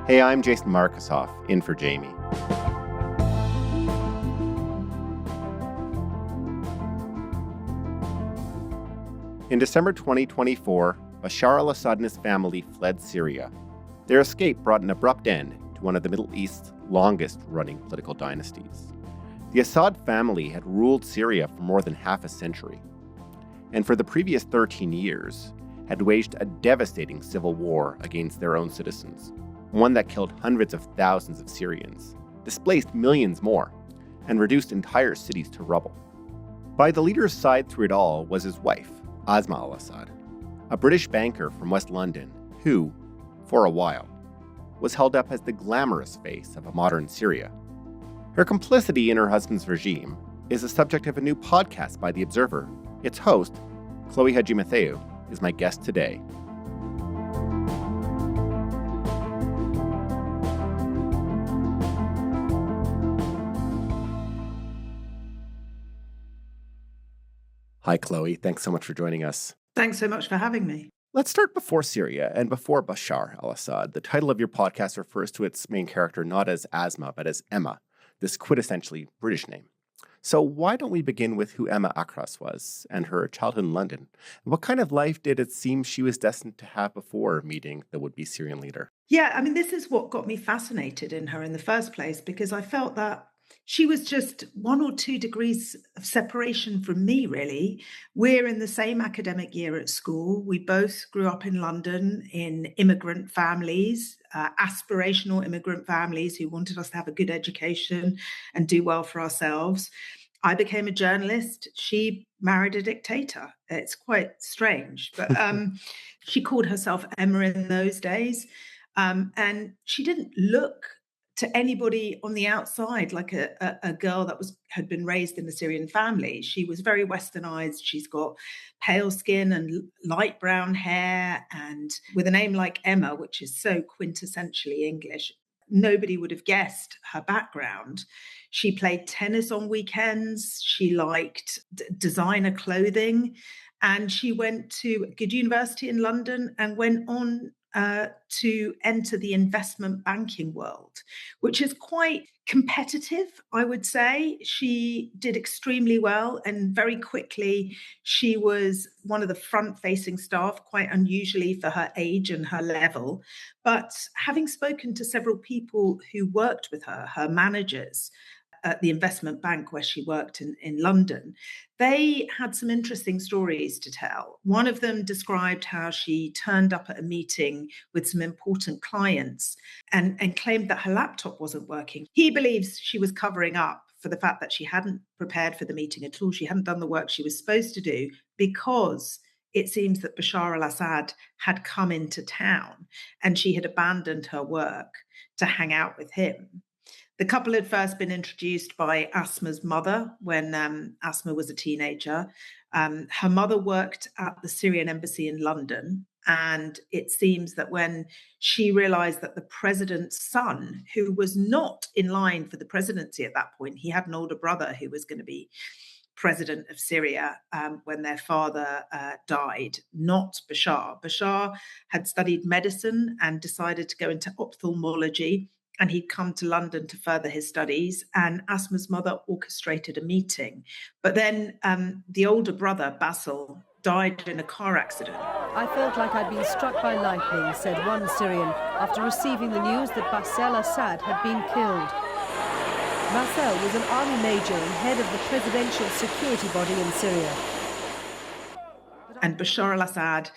Hey, I'm Jason Markusoff, in for Jamie. In December 2024, Bashar al-Assad and his family fled Syria. Their escape brought an abrupt end to one of the Middle East's longest-running political dynasties. The Assad family had ruled Syria for more than half a century, and for the previous 13 years had waged a devastating civil war against their own citizens, one that killed hundreds of thousands of Syrians, displaced millions more, and reduced entire cities to rubble. By the leader's side through it all was his wife, Asma al-Assad, a British banker from West London who, for a while, was held up as the glamorous face of a modern Syria. Her complicity in her husband's regime is the subject of a new podcast by The Observer. Its host, Chloe Hadjimatheou, is my guest today. Hi, Chloe. Thanks so much for joining us. Thanks so much for having me. Let's start before Syria and before Bashar al-Assad. The title of your podcast refers to its main character not as Asma, but as Emma, this quintessentially British name. So why don't we begin with who Emma Akras was and her childhood in London? What kind of life did it seem she was destined to have before meeting the would-be Syrian leader? Yeah, this is what got me fascinated in her in the first place, because I felt that she was just 1 or 2 degrees of separation from me, really. We're in the same academic year at school. We both grew up in London in immigrant families, aspirational immigrant families who wanted us to have a good education and do well for ourselves. I became a journalist. She married a dictator. It's quite strange, but she called herself Emma in those days. And she didn't look to anybody on the outside like a girl that had been raised in a Syrian family. She was very westernized. She's got pale skin and light brown hair, and with a name like Emma, which is so quintessentially English, nobody would have guessed her background. She played tennis on weekends. She liked designer clothing, and she went to a good university in London and went on to enter the investment banking world, which is quite competitive, I would say. She did extremely well, and very quickly she was one of the front-facing staff, quite unusually for her age and her level. But having spoken to several people who worked with her, her managers, at the investment bank where she worked in London, they had some interesting stories to tell. One of them described how she turned up at a meeting with some important clients and claimed that her laptop wasn't working. He believes she was covering up for the fact that she hadn't prepared for the meeting at all. She hadn't done the work she was supposed to do because it seems that Bashar al-Assad had come into town and she had abandoned her work to hang out with him. The couple had first been introduced by Asma's mother when Asma was a teenager. Her mother worked at the Syrian embassy in London, and it seems that when she realized that the president's son, who was not in line for the presidency at that point, he had an older brother who was going to be president of Syria when their father died, not Bashar. Bashar had studied medicine and decided to go into ophthalmology, and he'd come to London to further his studies, and Asma's mother orchestrated a meeting. But then the older brother, Basil, died in a car accident. I felt like I'd been struck by lightning, said one Syrian, after receiving the news that Bashar al-Assad had been killed. Basil was an army major and head of the presidential security body in Syria. And Bashar al-Assad,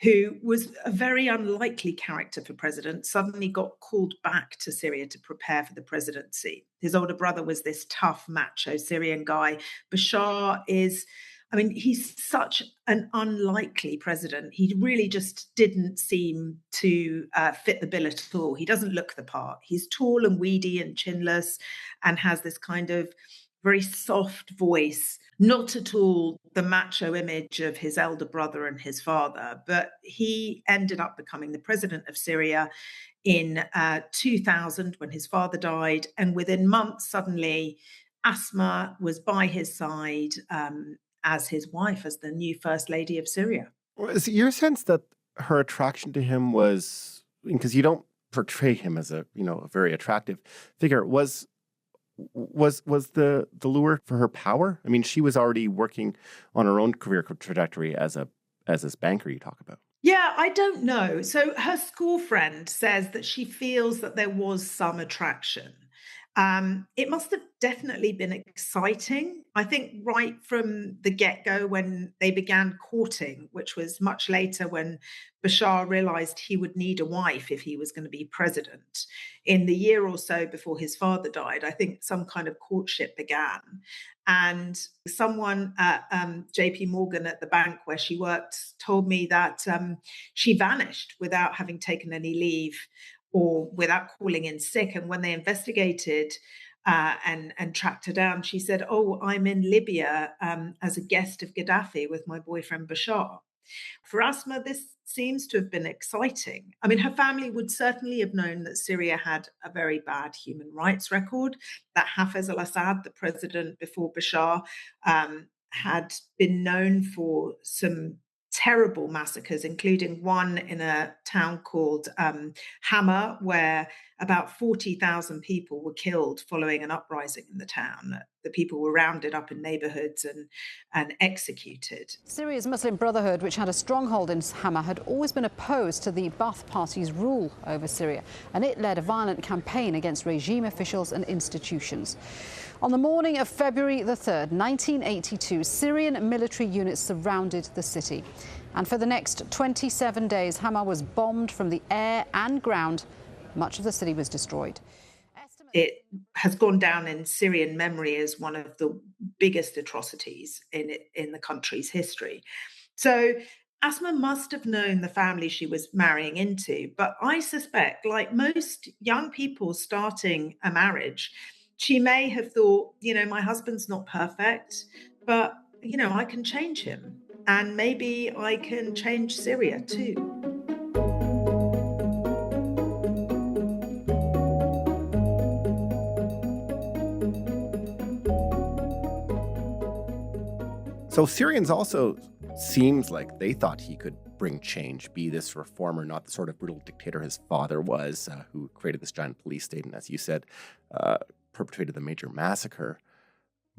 who was a very unlikely character for president, suddenly got called back to Syria to prepare for the presidency. His older brother was this tough, macho Syrian guy. Bashar he's such an unlikely president. He really just didn't seem to fit the bill at all. He doesn't look the part. He's tall and weedy and chinless and has this kind of very soft voice, not at all the macho image of his elder brother and his father, but he ended up becoming the president of Syria in 2000 when his father died. And within months, suddenly, Asma was by his side as his wife, as the new first lady of Syria. Is it your sense that her attraction to him was, because you don't portray him as a very attractive figure. Was the lure for her power? I mean, she was already working on her own career trajectory as this banker you talk about. Yeah, I don't know. So her school friend says that she feels that there was some attraction. It must have definitely been exciting. I think right from the get-go when they began courting, which was much later when Bashar realized he would need a wife if he was going to be president. In the year or so before his father died, I think some kind of courtship began. And someone at JP Morgan at the bank where she worked told me that she vanished without having taken any leave or without calling in sick. And when they investigated and tracked her down, she said, "Oh, I'm in Libya as a guest of Gaddafi with my boyfriend Bashar." For Asma, this seems to have been exciting. I mean, her family would certainly have known that Syria had a very bad human rights record, that Hafez al-Assad, the president before Bashar, had been known for some terrible massacres, including one in a town called Hama, where about 40,000 people were killed following an uprising in the town. The people were rounded up in neighborhoods and executed. Syria's Muslim Brotherhood, which had a stronghold in Hama, had always been opposed to the Ba'ath Party's rule over Syria, and it led a violent campaign against regime officials and institutions. On the morning of February the 3rd, 1982, Syrian military units surrounded the city. And for the next 27 days, Hama was bombed from the air and ground. Much of the city was destroyed. It has gone down in Syrian memory as one of the biggest atrocities in the country's history. So Asma must have known the family she was marrying into, but I suspect, like most young people starting a marriage, she may have thought, my husband's not perfect, but, I can change him. And maybe I can change Syria too. So Syrians also seems like they thought he could bring change, be this reformer, not the sort of brutal dictator his father was, who created this giant police state and, as you said, perpetrated the major massacre.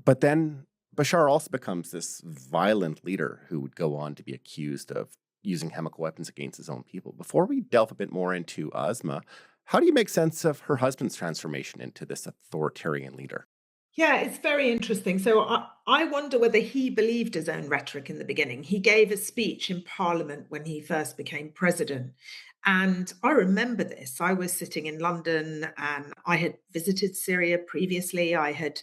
But then Bashar also becomes this violent leader who would go on to be accused of using chemical weapons against his own people. Before we delve a bit more into Asma, how do you make sense of her husband's transformation into this authoritarian leader? Yeah, it's very interesting. So I wonder whether he believed his own rhetoric in the beginning. He gave a speech in Parliament when he first became president. And I remember this. I was sitting in London and I had visited Syria previously. I had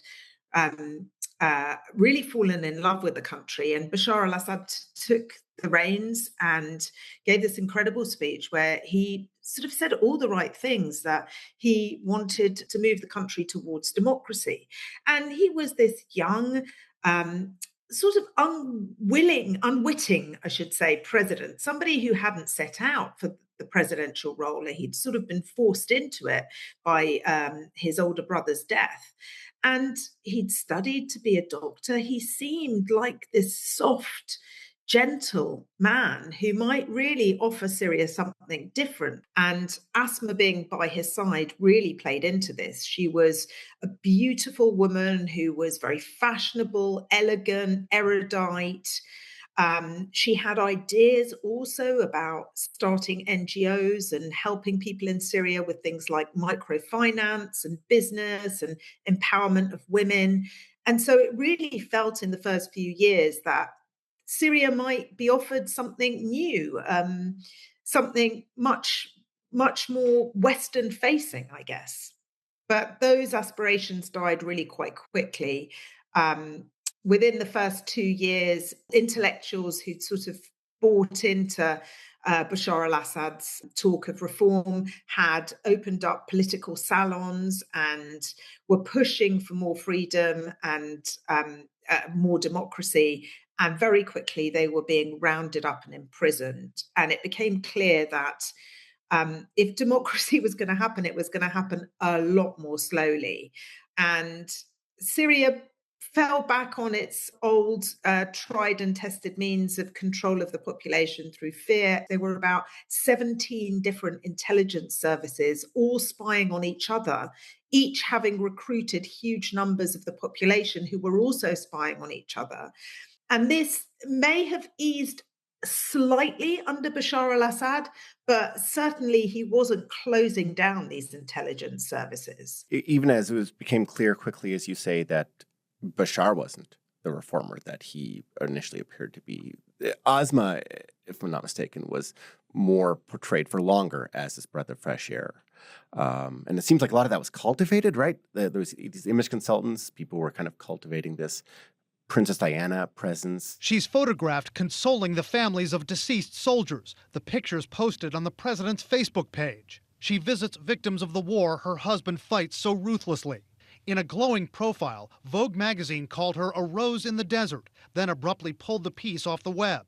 really fallen in love with the country. And Bashar al-Assad took the reins and gave this incredible speech where he sort of said all the right things, that he wanted to move the country towards democracy. And he was this young, sort of unwitting, I should say, president, somebody who hadn't set out for the presidential role. He'd sort of been forced into it by his older brother's death. And he'd studied to be a doctor. He seemed like this soft, gentle man who might really offer Syria something different. And Asma being by his side really played into this. She was a beautiful woman who was very fashionable, elegant, erudite. She had ideas also about starting NGOs and helping people in Syria with things like microfinance and business and empowerment of women. And so it really felt in the first few years that Syria might be offered something new, something much, much more Western facing, I guess. But those aspirations died really quite quickly. Within the first 2 years, intellectuals who'd sort of bought into Bashar al-Assad's talk of reform had opened up political salons and were pushing for more freedom and more democracy. And very quickly, they were being rounded up and imprisoned. And it became clear that if democracy was going to happen, it was going to happen a lot more slowly. And Syria fell back on its old tried and tested means of control of the population through fear. There were about 17 different intelligence services, all spying on each other, each having recruited huge numbers of the population who were also spying on each other. And this may have eased slightly under Bashar al-Assad, but certainly he wasn't closing down these intelligence services. Even as became clear quickly, as you say, that Bashar wasn't the reformer that he initially appeared to be. Asma, if I'm not mistaken, was more portrayed for longer as this breath of fresh air. And it seems like a lot of that was cultivated, right? There was these image consultants, people were kind of cultivating this Princess Diana presence. She's photographed consoling the families of deceased soldiers, the pictures posted on the president's Facebook page. She visits victims of the war her husband fights so ruthlessly. In a glowing profile, Vogue magazine called her a rose in the desert, then abruptly pulled the piece off the web.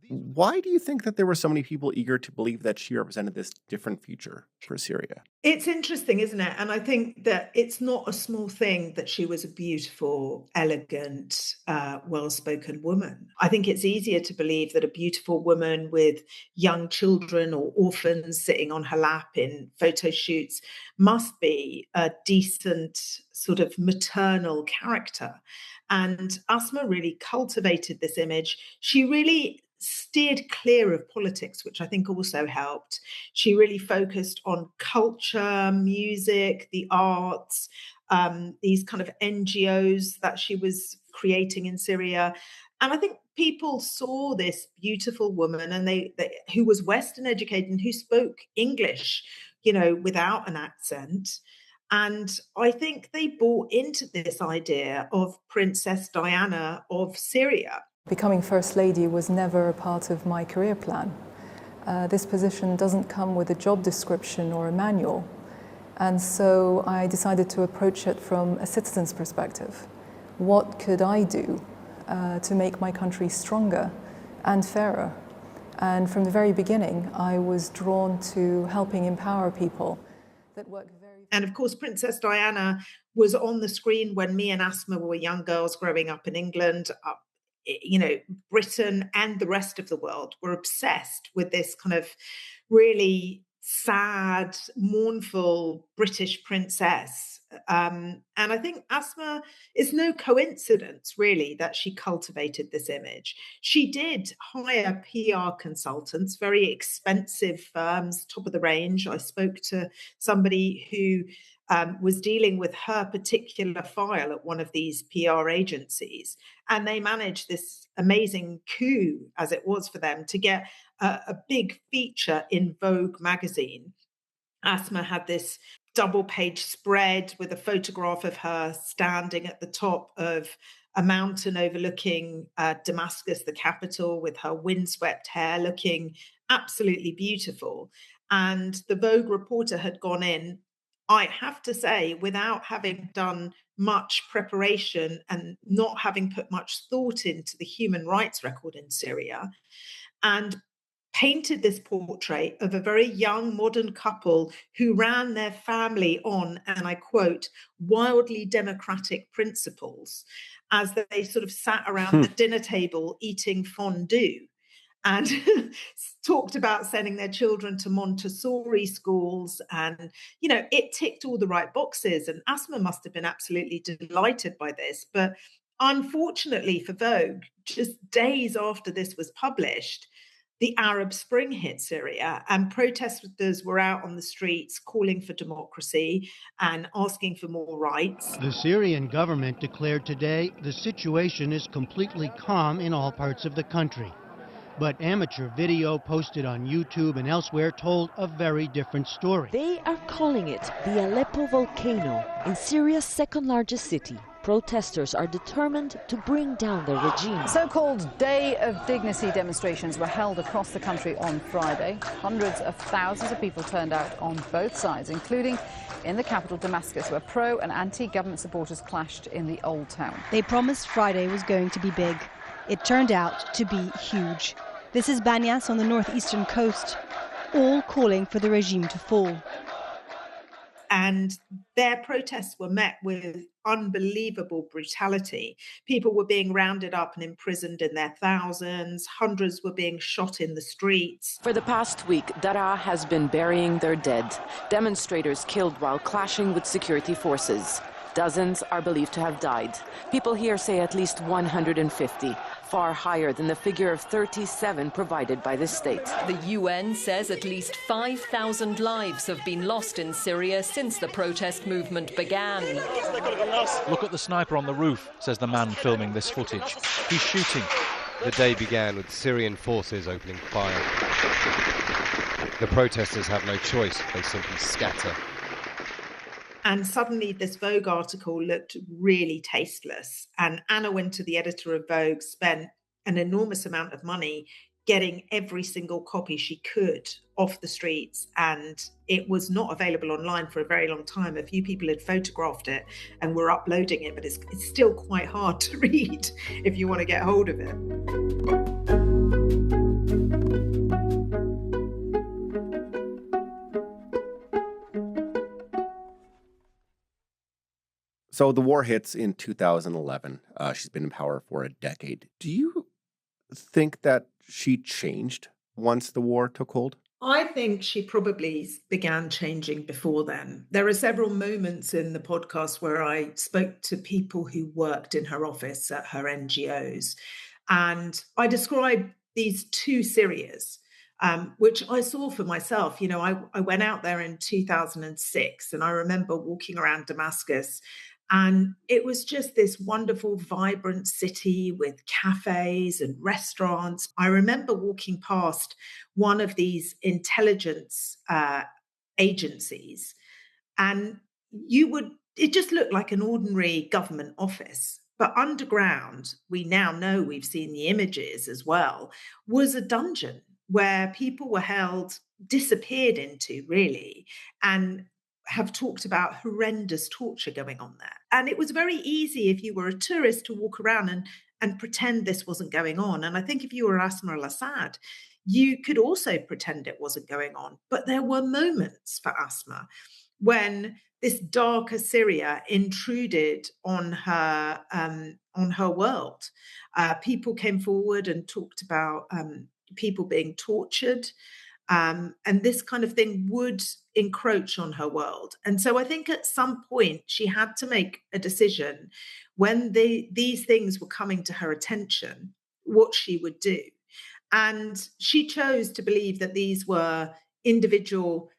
Why do you think that there were so many people eager to believe that she represented this different future for Syria? It's interesting, isn't it? And I think that it's not a small thing that she was a beautiful, elegant, well-spoken woman. I think it's easier to believe that a beautiful woman with young children or orphans sitting on her lap in photo shoots must be a decent sort of maternal character. And Asma really cultivated this image. She really steered clear of politics, which I think also helped. She really focused on culture, music, the arts, these kind of NGOs that she was creating in Syria. And I think people saw this beautiful woman and they who was Western educated and who spoke English, without an accent. And I think they bought into this idea of Princess Diana of Syria. Becoming First Lady was never a part of my career plan. This position doesn't come with a job description or a manual. And so I decided to approach it from a citizen's perspective. What could I do to make my country stronger and fairer? And from the very beginning, I was drawn to helping empower people that work very... And of course, Princess Diana was on the screen when me and Asma were young girls growing up in England. Britain and the rest of the world were obsessed with this kind of really sad, mournful British princess. And I think Asma, it's no coincidence, really, that she cultivated this image. She did hire PR consultants, very expensive firms, top of the range. I spoke to somebody who was dealing with her particular file at one of these PR agencies. And they managed this amazing coup, as it was for them, to get a big feature in Vogue magazine. Asma had this double-page spread with a photograph of her standing at the top of a mountain overlooking Damascus, the capital, with her windswept hair looking absolutely beautiful. And the Vogue reporter had gone in, I have to say, without having done much preparation and not having put much thought into the human rights record in Syria, and painted this portrait of a very young modern couple who ran their family on, and I quote, wildly democratic principles, as they sort of sat around the dinner table eating fondue. And talked about sending their children to Montessori schools. And, it ticked all the right boxes. And Asma must have been absolutely delighted by this. But unfortunately for Vogue, just days after this was published, the Arab Spring hit Syria, and protesters were out on the streets calling for democracy and asking for more rights. The Syrian government declared today the situation is completely calm in all parts of the country. But amateur video posted on YouTube and elsewhere told a very different story. They are calling it the Aleppo volcano in Syria's second largest city. Protesters are determined to bring down the regime. So-called Day of Dignity demonstrations were held across the country on Friday. Hundreds of thousands of people turned out on both sides, including in the capital Damascus, where pro- and anti-government supporters clashed in the Old Town. They promised Friday was going to be big. It turned out to be huge. This is Banyas on the northeastern coast, all calling for the regime to fall. And their protests were met with unbelievable brutality. People were being rounded up and imprisoned in their thousands. Hundreds were being shot in the streets. For the past week, Daraa has been burying their dead. Demonstrators killed while clashing with security forces. Dozens are believed to have died. People here say at least 150, far higher than the figure of 37 provided by the state. The UN says at least 5,000 lives have been lost in Syria since the protest movement began. Look at the sniper on the roof, says the man filming this footage. He's shooting. The day began with Syrian forces opening fire. The protesters have no choice, they simply scatter. And suddenly this Vogue article looked really tasteless. And Anna Wintour, the editor of Vogue, spent an enormous amount of money getting every single copy she could off the streets. And it was not available online for a very long time. A few people had photographed it and were uploading it, but it's still quite hard to read if you want to get hold of it. So the war hits in 2011. She's been in power for a decade. Do you think that she changed once the war took hold? I think she probably began changing before then. There are several moments in the podcast where I spoke to people who worked in her office at her NGOs. And I described these two Syrias, which I saw for myself. You know, I went out there in 2006 and I remember walking around Damascus. And it was just this wonderful, vibrant city with cafes and restaurants. I remember walking past one of these intelligence agencies, and it just looked like an ordinary government office. But underground, we now know, we've seen the images as well, was a dungeon where people were held, disappeared into, really, and have talked about horrendous torture going on there. And it was very easy if you were a tourist to walk around and pretend this wasn't going on. And I think if you were Asma al-Assad, you could also pretend it wasn't going on. But there were moments for Asma when this darker Syria intruded on her world. People came forward and talked about people being tortured. And this kind of thing would encroach on her world. And so I think at some point she had to make a decision when these things were coming to her attention, what she would do. And she chose to believe that these were individual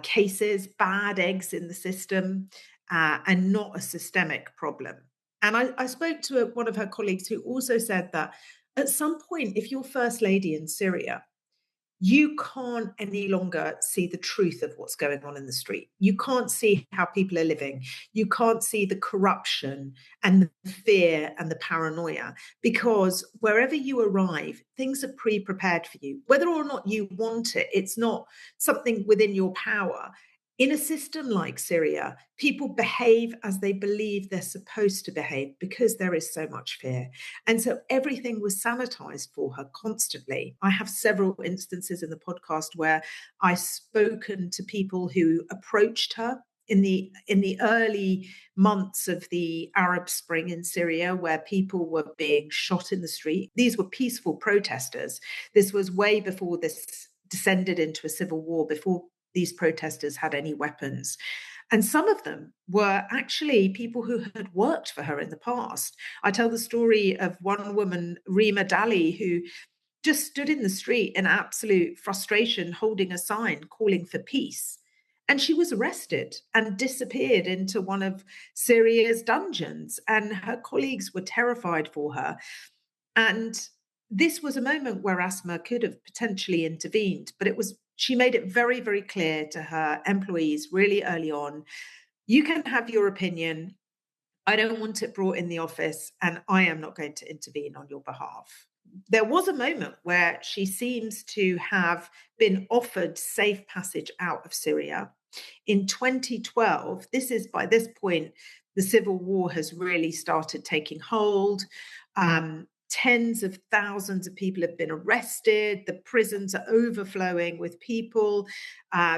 cases, bad eggs in the system, and not a systemic problem. And I spoke to one of her colleagues who also said that at some point, if you're First Lady in Syria, you can't any longer see the truth of what's going on in the street. You can't see how people are living. You can't see the corruption and the fear and the paranoia, because wherever you arrive, things are pre-prepared for you. Whether or not you want it, it's not something within your power. In a system like Syria, people behave as they believe they're supposed to behave because there is so much fear. And so everything was sanitized for her constantly. I have several instances in the podcast where I've spoken to people who approached her in the early months of the Arab Spring in Syria, where people were being shot in the street. These were peaceful protesters. This was way before this descended into a civil war, before these protesters had any weapons. And some of them were actually people who had worked for her in the past. I tell the story of one woman, Rima Dali, who just stood in the street in absolute frustration, holding a sign calling for peace. And she was arrested and disappeared into one of Syria's dungeons. And her colleagues were terrified for her. And this was a moment where Asma could have potentially intervened, but she made it very, very clear to her employees really early on, you can have your opinion. I don't want it brought in the office, and I am not going to intervene on your behalf. There was a moment where she seems to have been offered safe passage out of Syria. In 2012, by this point, the civil war has really started taking hold. Tens of thousands of people have been arrested. The prisons are overflowing with people.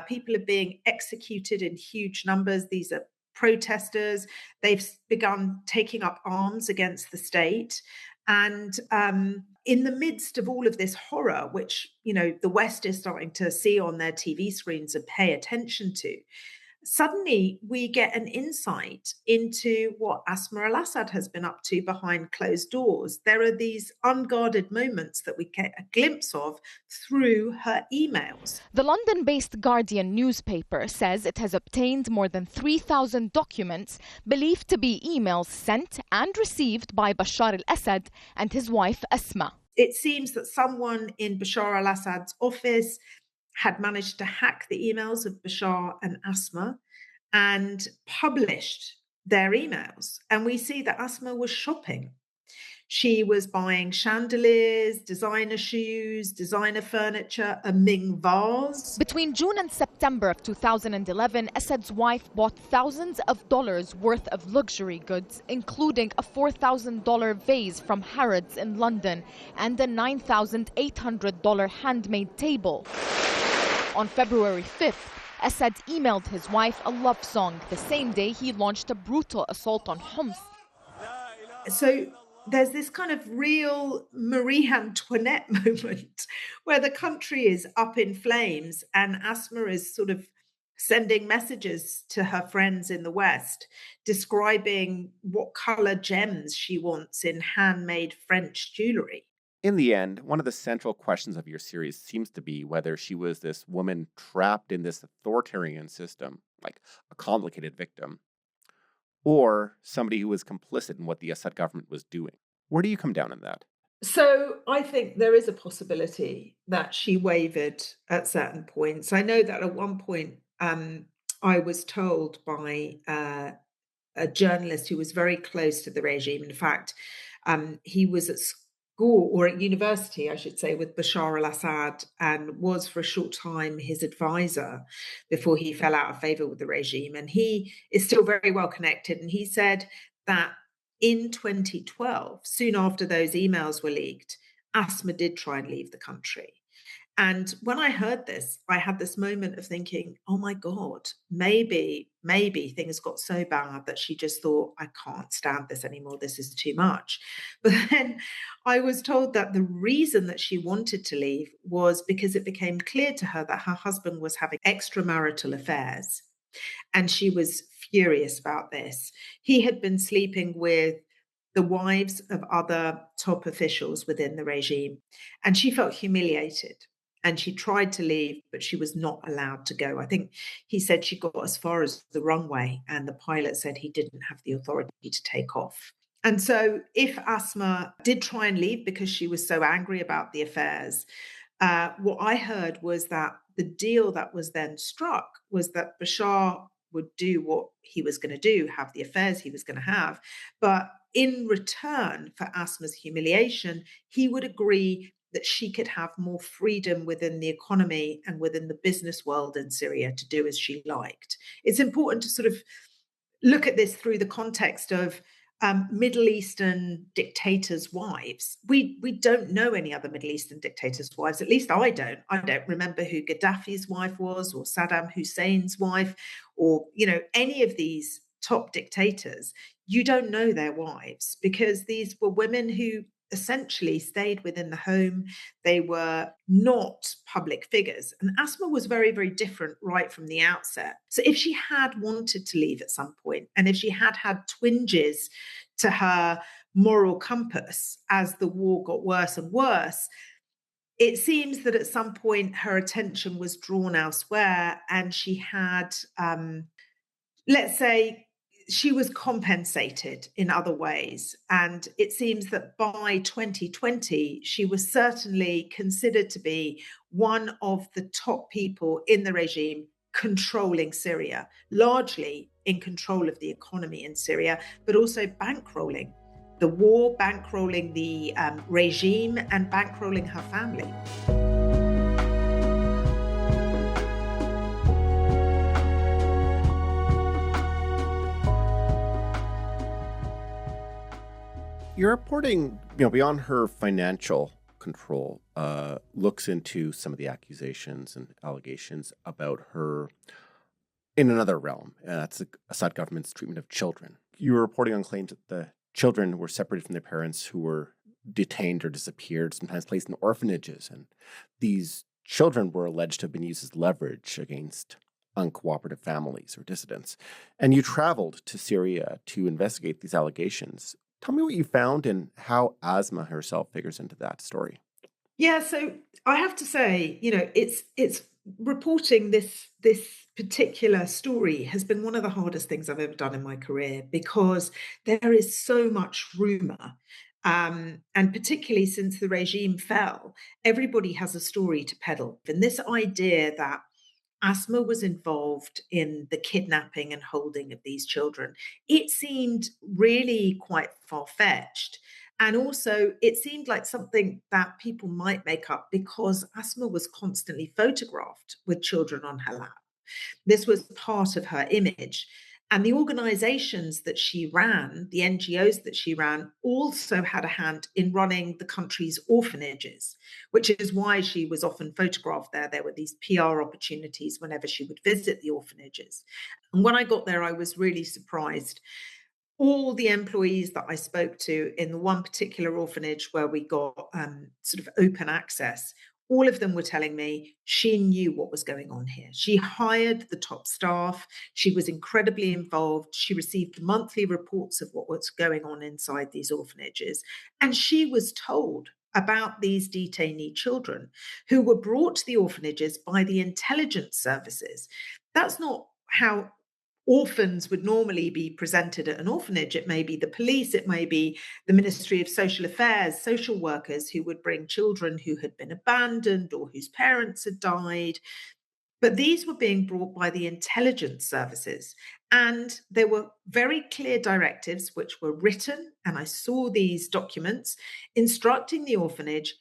People are being executed in huge numbers. These are protesters. They've begun taking up arms against the state. And in the midst of all of this horror, which, the West is starting to see on their TV screens and pay attention to, suddenly we get an insight into what Asma al-Assad has been up to behind closed doors. There are these unguarded moments that we get a glimpse of through her emails. The London-based Guardian newspaper says it has obtained more than 3,000 documents believed to be emails sent and received by Bashar al-Assad and his wife Asma. It seems that someone in Bashar al-Assad's office had managed to hack the emails of Bashar and Asma and published their emails. And we see that Asma was shopping. She was buying chandeliers, designer shoes, designer furniture, a Ming vase. Between June and September of 2011, Assad's wife bought thousands of dollars worth of luxury goods, including a $4,000 vase from Harrods in London and a $9,800 handmade table. On February 5th, Assad emailed his wife a love song the same day he launched a brutal assault on Homs. So there's this kind of real Marie Antoinette moment where the country is up in flames and Asma is sort of sending messages to her friends in the West, describing what color gems she wants in handmade French jewelry. In the end, one of the central questions of your series seems to be whether she was this woman trapped in this authoritarian system, like a complicated victim, or somebody who was complicit in what the Assad government was doing. Where do you come down on that? So I think there is a possibility that she wavered at certain points. I know that at one point I was told by a journalist who was very close to the regime. In fact, he was at school or at university, I should say, with Bashar al-Assad and was for a short time his advisor before he fell out of favor with the regime. And he is still very well connected. And he said that in 2012, soon after those emails were leaked, Asma did try and leave the country. And when I heard this, I had this moment of thinking, oh my God, maybe things got so bad that she just thought, I can't stand this anymore. This is too much. But then I was told that the reason that she wanted to leave was because it became clear to her that her husband was having extramarital affairs. And she was furious about this. He had been sleeping with the wives of other top officials within the regime, and she felt humiliated. And she tried to leave, but she was not allowed to go. I think he said she got as far as the runway, and the pilot said he didn't have the authority to take off. And so if Asma did try and leave because she was so angry about the affairs, what I heard was that the deal that was then struck was that Bashar would do what he was going to do, have the affairs he was going to have. But in return for Asma's humiliation, he would agree that she could have more freedom within the economy and within the business world in Syria to do as she liked. It's important to sort of look at this through the context of Middle Eastern dictators' wives. We don't know any other Middle Eastern dictators' wives. At least I don't. I don't remember who Gaddafi's wife was, or Saddam Hussein's wife, or any of these top dictators. You don't know their wives because these were women who essentially stayed within the home. They were not public figures. And Asma was very, very different right from the outset. So if she had wanted to leave at some point, and if she had had twinges to her moral compass as the war got worse and worse, it seems that at some point her attention was drawn elsewhere, and she had, let's say, she was compensated in other ways. And it seems that by 2020, she was certainly considered to be one of the top people in the regime controlling Syria, largely in control of the economy in Syria, but also bankrolling the war, bankrolling the regime, and bankrolling her family. Your reporting, beyond her financial control, looks into some of the accusations and allegations about her in another realm. That's the Assad government's treatment of children. You were reporting on claims that the children were separated from their parents who were detained or disappeared, sometimes placed in orphanages. And these children were alleged to have been used as leverage against uncooperative families or dissidents. And you traveled to Syria to investigate these allegations. Tell me what you found and how Asma herself figures into that story. Yeah, so I have to say, it's reporting this particular story has been one of the hardest things I've ever done in my career, because there is so much rumor. And particularly since the regime fell, everybody has a story to peddle. And this idea that Asma was involved in the kidnapping and holding of these children, it seemed really quite far-fetched. And also, it seemed like something that people might make up because Asma was constantly photographed with children on her lap. This was part of her image. And the organizations that she ran, the NGOs that she ran, also had a hand in running the country's orphanages, which is why she was often photographed there. There were these PR opportunities whenever she would visit the orphanages. And when I got there, I was really surprised. All the employees that I spoke to in the one particular orphanage where we got sort of open access, all of them were telling me she knew what was going on here. She hired the top staff. She was incredibly involved. She received monthly reports of what was going on inside these orphanages. And she was told about these detainee children who were brought to the orphanages by the intelligence services. That's not how orphans would normally be presented at an orphanage. It may be the police, it may be the Ministry of Social Affairs, social workers who would bring children who had been abandoned or whose parents had died. But these were being brought by the intelligence services. And there were very clear directives which were written, and I saw these documents instructing the orphanage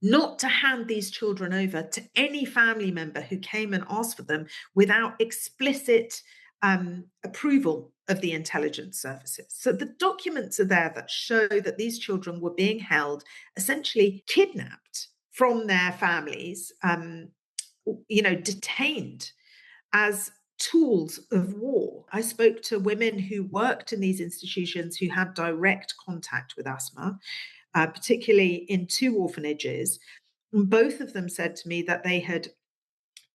not to hand these children over to any family member who came and asked for them without explicit approval of the intelligence services. So the documents are there that show that these children were being held, essentially kidnapped from their families, detained as tools of war. I spoke to women who worked in these institutions who had direct contact with Asma, particularly in two orphanages. And both of them said to me that they had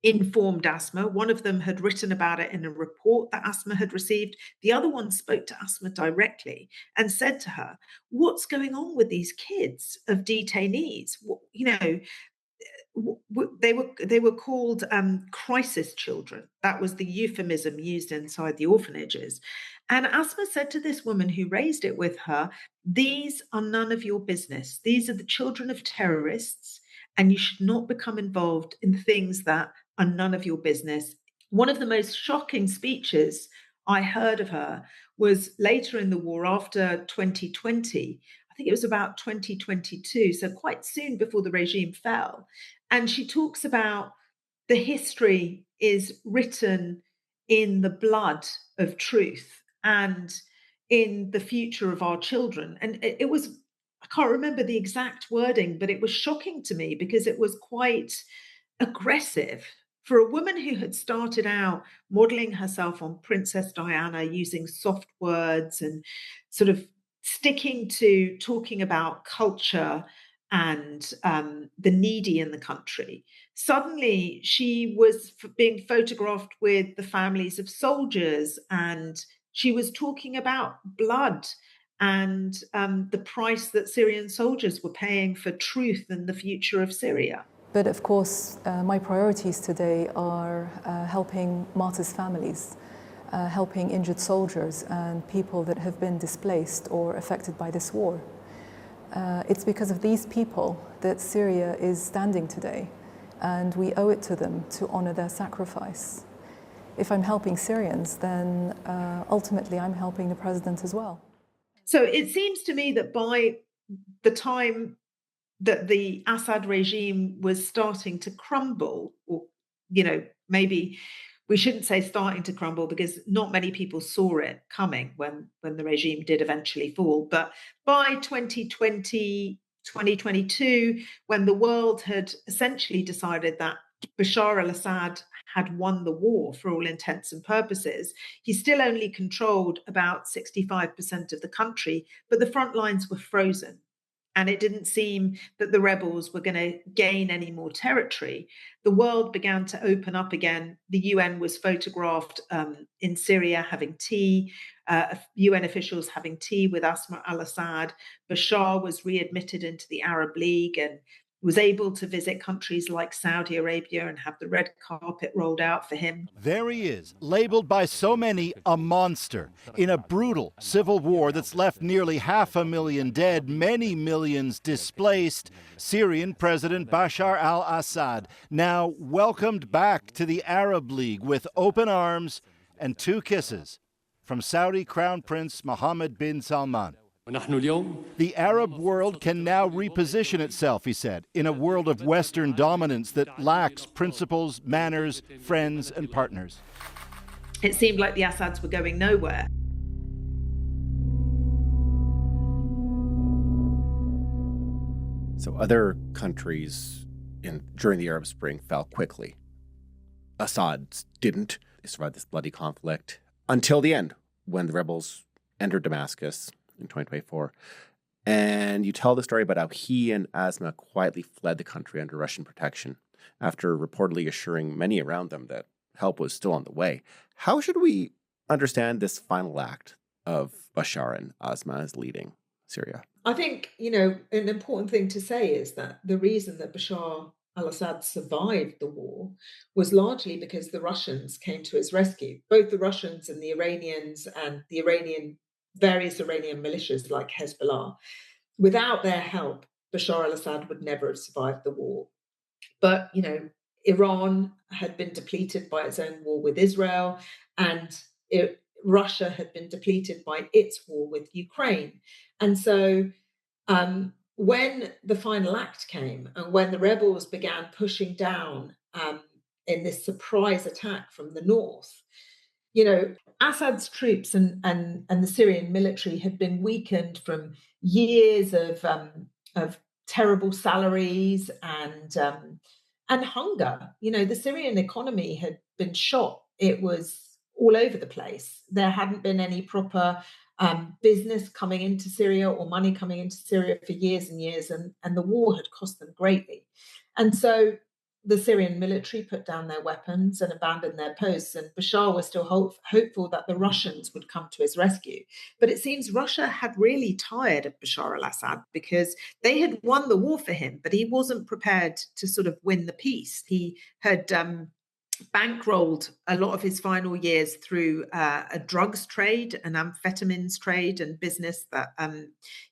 informed Asma. One of them had written about it in a report that Asma had received. The other one spoke to Asma directly and said to her, what's going on with these kids of detainees? They were called crisis children. That was the euphemism used inside the orphanages. And Asma said to this woman who raised it with her, these are none of your business. These are the children of terrorists, and you should not become involved in things that are none of your business. One of the most shocking speeches I heard of her was later in the war, after 2020. I think it was about 2022, so quite soon before the regime fell. And she talks about the history is written in the blood of truth and in the future of our children. And it was, I can't remember the exact wording, but it was shocking to me because it was quite aggressive for a woman who had started out modeling herself on Princess Diana, using soft words and sort of sticking to talking about culture and the needy in the country. Suddenly, she was being photographed with the families of soldiers, and she was talking about blood and the price that Syrian soldiers were paying for truth and the future of Syria. But of course, my priorities today are helping martyrs' families, helping injured soldiers and people that have been displaced or affected by this war. It's because of these people that Syria is standing today, and we owe it to them to honor their sacrifice. If I'm helping Syrians, then ultimately I'm helping the president as well. So it seems to me that by the time that the Assad regime was starting to crumble, or, maybe we shouldn't say starting to crumble, because not many people saw it coming when the regime did eventually fall. But by 2020, 2022, when the world had essentially decided that Bashar al-Assad had won the war for all intents and purposes, he still only controlled about 65% of the country, but the front lines were frozen. And it didn't seem that the rebels were going to gain any more territory. The world began to open up again. The UN was photographed in Syria having tea, UN officials having tea with Asma al-Assad. Bashar was readmitted into the Arab League and was able to visit countries like Saudi Arabia and have the red carpet rolled out for him. There he is, labeled by so many a monster, in a brutal civil war that's left nearly 500,000 dead, many millions displaced. Syrian President Bashar al-Assad now welcomed back to the Arab League with open arms and 2 kisses from Saudi Crown Prince Mohammed bin Salman. The Arab world can now reposition itself, he said, in a world of Western dominance that lacks principles, manners, friends, and partners. It seemed like the Assads were going nowhere. So other countries during the Arab Spring fell quickly. Assad's didn't. They survived this bloody conflict until the end, when the rebels entered Damascus in 2024. And you tell the story about how he and Asma quietly fled the country under Russian protection after reportedly assuring many around them that help was still on the way. How should we understand this final act of Bashar and Asma as leading Syria? I think, an important thing to say is that the reason that Bashar al-Assad survived the war was largely because the Russians came to his rescue. Both the Russians and the Iranians and various Iranian militias like Hezbollah. Without their help, Bashar al-Assad would never have survived the war. But, Iran had been depleted by its own war with Israel, and Russia had been depleted by its war with Ukraine. And so when the final act came and when the rebels began pushing down in this surprise attack from the north, Assad's troops and the Syrian military had been weakened from years of terrible salaries and hunger. The Syrian economy had been shot. It was all over the place. There hadn't been any proper business coming into Syria or money coming into Syria for years and years, and the war had cost them greatly. And so the Syrian military put down their weapons and abandoned their posts, and Bashar was still hopeful that the Russians would come to his rescue. But it seems Russia had really tired of Bashar al-Assad because they had won the war for him, but he wasn't prepared to sort of win the peace. He had bankrolled a lot of his final years through a drugs trade, an amphetamines trade and business that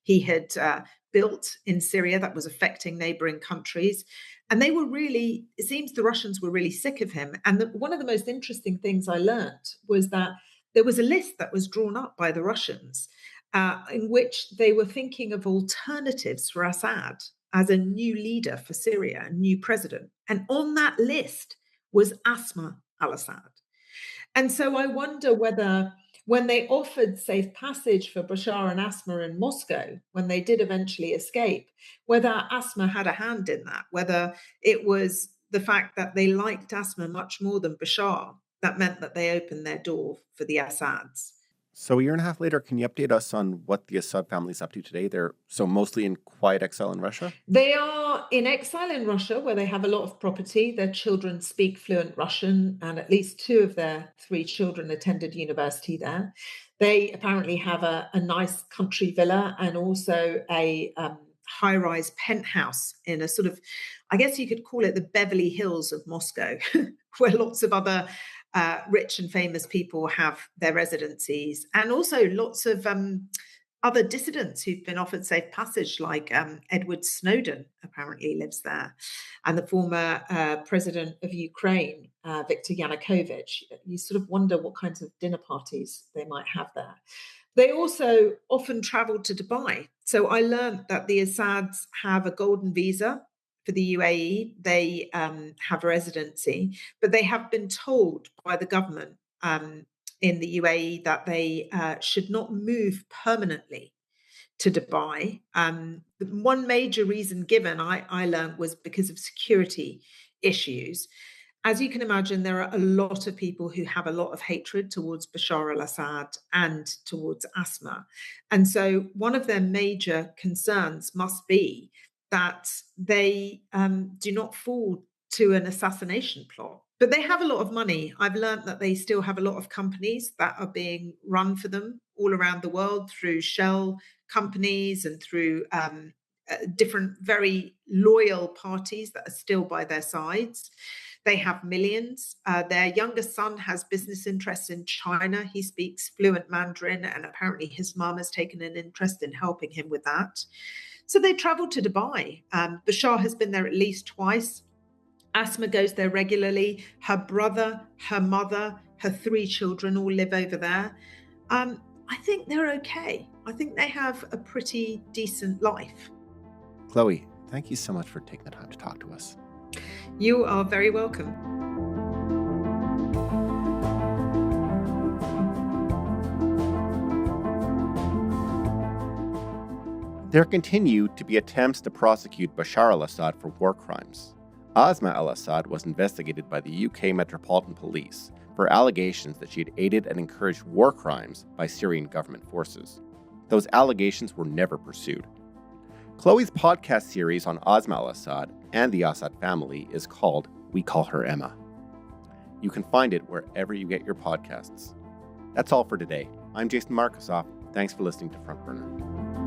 he had built in Syria that was affecting neighboring countries. And they were really, it seems the Russians were really sick of him. And one of the most interesting things I learned was that there was a list that was drawn up by the Russians in which they were thinking of alternatives for Assad as a new leader for Syria, a new president. And on that list was Asma al-Assad. And so I wonder whether when they offered safe passage for Bashar and Asma in Moscow, when they did eventually escape, whether Asma had a hand in that, whether it was the fact that they liked Asma much more than Bashar that meant that they opened their door for the Assads. So a year and a half later, can you update us on what the Assad family is up to today? They're mostly in quiet exile in Russia? They are in exile in Russia, where they have a lot of property. Their children speak fluent Russian, and at least 2 of their 3 children attended university there. They apparently have a nice country villa and also a high-rise penthouse in a sort of, I guess you could call it the Beverly Hills of Moscow, where lots of other rich and famous people have their residencies, and also lots of other dissidents who've been offered safe passage, like Edward Snowden apparently lives there, and the former president of Ukraine, Viktor Yanukovych. You sort of wonder what kinds of dinner parties they might have there. They also often traveled to Dubai. So I learned that the Assads have a golden visa for the UAE. They have residency, but they have been told by the government in the UAE that they should not move permanently to Dubai. One major reason given, I learned, was because of security issues. As you can imagine, there are a lot of people who have a lot of hatred towards Bashar al-Assad and towards Asma. And so one of their major concerns must be that they do not fall to an assassination plot. But they have a lot of money. I've learned that they still have a lot of companies that are being run for them all around the world through shell companies and through different very loyal parties that are still by their sides. They have millions. Their youngest son has business interests in China. He speaks fluent Mandarin, and apparently his mum has taken an interest in helping him with that. So they travel to Dubai. Bashar has been there at least twice. Asma goes there regularly. Her brother, her mother, her 3 children all live over there. I think they're okay. I think they have a pretty decent life. Chloe, thank you so much for taking the time to talk to us. You are very welcome. There continue to be attempts to prosecute Bashar al-Assad for war crimes. Asma al-Assad was investigated by the UK Metropolitan Police for allegations that she had aided and encouraged war crimes by Syrian government forces. Those allegations were never pursued. Chloe's podcast series on Asma al-Assad and the Assad family is called We Call Her Emma. You can find it wherever you get your podcasts. That's all for today. I'm Jason Markosoff. Thanks for listening to Front Burner.